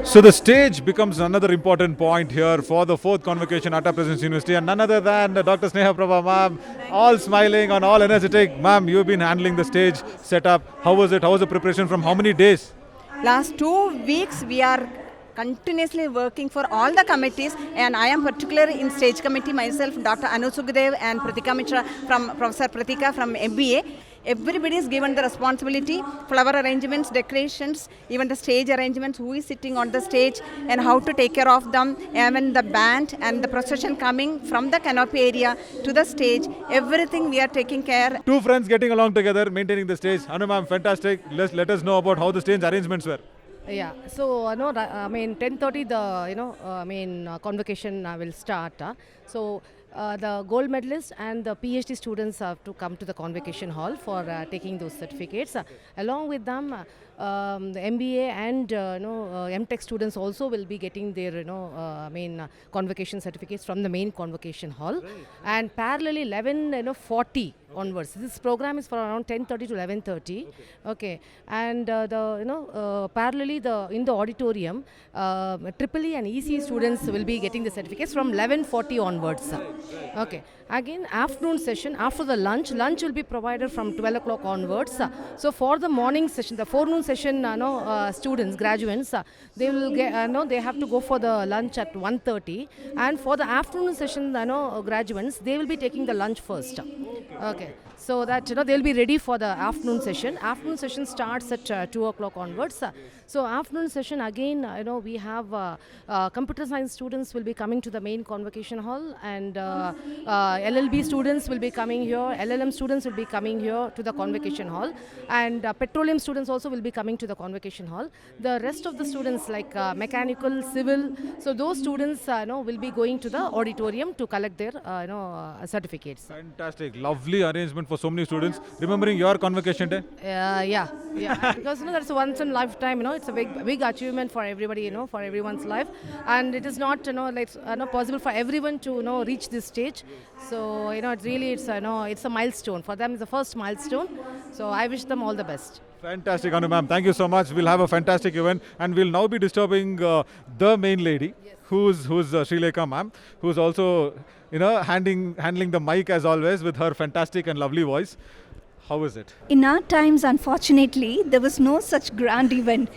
So the stage becomes another important point here for the fourth convocation at Presidency University, and none other than Dr. Sneha Prabha, ma'am, all smiling and all energetic. Ma'am, you've been handling the stage setup. How was it? How was the preparation from how many days? Last 2 weeks we are continuously working for all the committees, and I am particularly in stage committee myself, Dr. Anu Sukhdev and Pratika Mishra from Professor Pratika from MBA. Everybody is given the responsibility, flower arrangements, decorations, even the stage arrangements, who is sitting on the stage and how to take care of them, even the band and the procession coming from the canopy area to the stage, everything we are taking care. Two friends getting along together, maintaining the stage. Anu ma'am, fantastic. Let us know about how the stage arrangements were. Yeah, so no, I mean 10:30 the convocation will start. So the gold medalists and the PhD students have to come to the convocation hall for taking those certificates. Along with them, the MBA and MTech students also will be getting their convocation certificates from the main convocation hall. Right. And parallelly 11:40 onwards. This program is for around 10:30 to 11:30. Okay. And parallelly in the auditorium, Triple E and EC students will be getting the certificates from 11:40 onwards. Okay. Again, afternoon session after the lunch will be provided from 12 o'clock onwards. So for the morning session, the forenoon session, students, graduates, they will get, they have to go for the lunch at 1:30, and for the afternoon session, graduates, they will be taking the lunch first. Okay. So that they will be ready for the afternoon session. Afternoon session starts at 2 o'clock onwards. So afternoon session again, we have computer science students will be coming to the main convocation hall, and LLB students will be coming here. LLM students will be coming here to the convocation hall, and petroleum students also will be coming to the convocation hall. The rest of the students like mechanical, civil, so those students will be going to the auditorium to collect their certificates. Fantastic, lovely arrangement for so many students. Remembering your convocation day? Yeah. Because that's a once in a lifetime. It's a big achievement for everybody. For everyone's life, and it is not possible for everyone to reach this stage. So it's a milestone for them. It's the first milestone. So I wish them all the best. Fantastic, Anu ma'am. Thank you so much. We'll have a fantastic event, and we'll now be disturbing the main lady, yes, who's Srilekha ma'am, who's also handling the mic as always with her fantastic and lovely voice. How is it? In our times, unfortunately, there was no such grand event.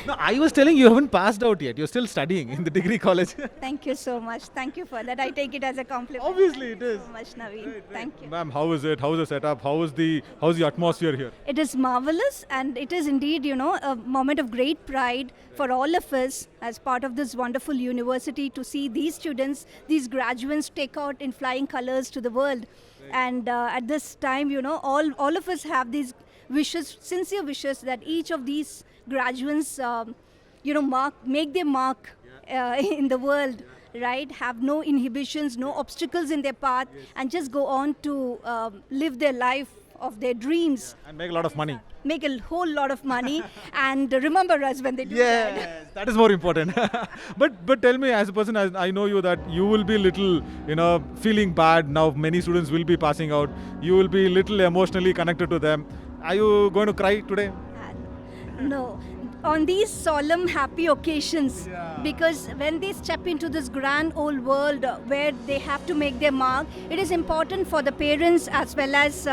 No, I was telling you haven't passed out yet. You're still studying in the degree college. Thank you so much. Thank you for that. I take it as a compliment. Obviously, it is. Thank you so much, Naveen. Right. Thank you. Ma'am, how is it? How's the setup? How's the atmosphere here? It is marvelous, and it is indeed, a moment of great pride for all of us as part of this wonderful university to see these students, these graduates take out in flying colors to the world. Right. And at this time, all of us have these wishes, sincere wishes, that each of these graduates, make their mark in the world, right? Have no inhibitions, no obstacles in their path, and just go on to live their life of their dreams. And make a lot of money. Make a whole lot of money and remember us when they do that. Yes, that is more important. But tell me, as a person, as I know you, that you will be little, feeling bad now. Many students will be passing out. You will be little emotionally connected to them. Are you going to cry today? No. On these solemn, happy occasions, because when they step into this grand old world where they have to make their mark, it is important for the parents as well as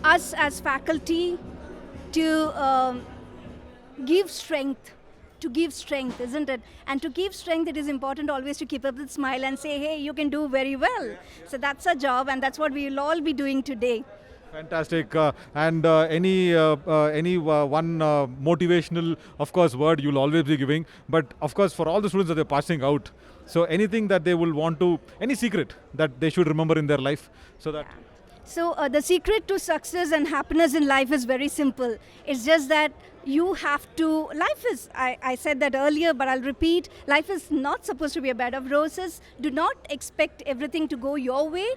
us as faculty to give strength. To give strength, isn't it? And to give strength, it is important always to keep up the smile and say, hey, you can do very well. So that's our job, and that's what we will all be doing today. Fantastic. And any one motivational, of course, word you'll always be giving. But of course, for all the students that they're passing out, so anything that they will want to, any secret that they should remember in their life, so that. So the secret to success and happiness in life is very simple. It's just that you have to, life is, I said that earlier, but I'll repeat, life is not supposed to be a bed of roses. Do not expect everything to go your way.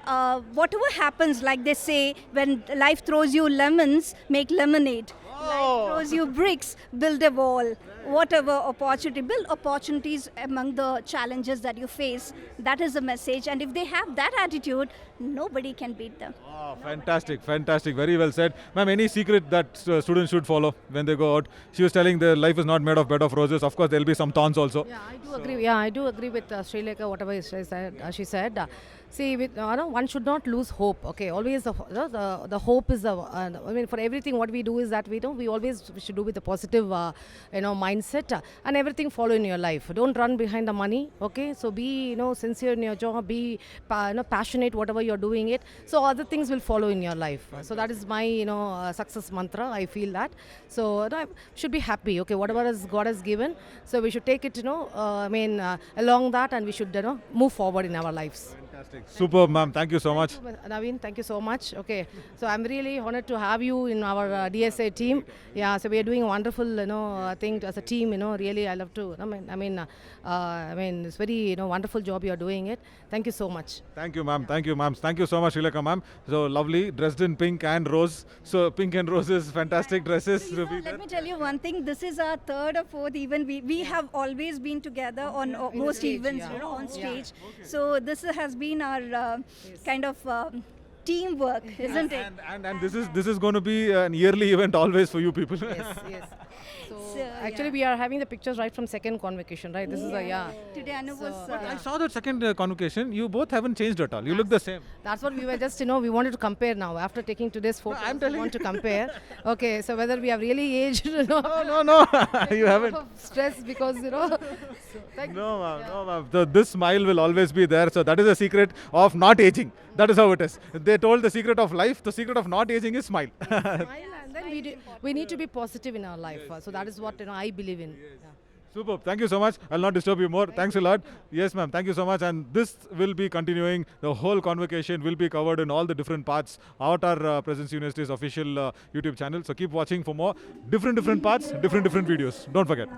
Whatever happens, like they say, when life throws you lemons, make lemonade. Oh, shows you bricks build a wall. Whatever opportunity, build opportunities among the challenges that you face. That is the message. And if they have that attitude, nobody can beat them. Oh, fantastic, fantastic. Very well said. Ma'am, any secret that students should follow when they go out? She was telling their life is not made of bed of roses. Of course, there will be some thorns also. Yeah, I do agree. Yeah, I do agree with Sri Lekha, whatever she said. See, with, one should not lose hope. Okay, always the hope is the. I mean, for everything, what we do is that we always should do with a positive, mindset, and everything follow in your life. Don't run behind the money. Okay, so be sincere in your job. Be passionate whatever you're doing it. So other things will follow in your life. So that is my success mantra. I feel that. So should be happy. Okay, whatever God has given. So we should take it. Along that, and we should move forward in our lives. Fantastic. Superb, ma'am. Thank you so much. Naveen, thank you so much. Okay, so I'm really honored to have you in our DSA team. Yeah, so we are doing a wonderful, thing as a team. Really, I love to. It's very, wonderful job you are doing it. Thank you so much. Thank you, ma'am. Thank you, ma'am. Thank you so much, Sri Lekha, ma'am. So lovely, dressed in pink and rose. So pink and roses, fantastic dresses. You know, let me tell you one thing. This is our third or fourth even. We have always been together on most stage, events, yeah. on Yeah. stage. So this has been our kind of teamwork, isn't it? And this is going to be an yearly event always for you people. Yes. So So, actually, yeah. we are having the pictures right from second convocation, right? This is Today Anu was. I saw that second convocation. You both haven't changed at all. You look the same. That's what we were just, we wanted to compare now. After taking today's photo, I'm we telling want to compare. Okay, so whether we have really aged, No, you haven't. stress because, so, thank No, ma'am. No, ma'am. This smile will always be there. So that is the secret of not aging. That is how it is. They told the secret of life. The secret of not aging is smile. smile, and then we need to be positive in our life. So that is what I believe in. Yeah. Superb. Thank you so much. I'll not disturb you more. Thanks a lot. Yes, ma'am. Thank you so much. And this will be continuing. The whole convocation will be covered in all the different parts out our Presence University's official YouTube channel. So keep watching for more different parts, different videos. Don't forget.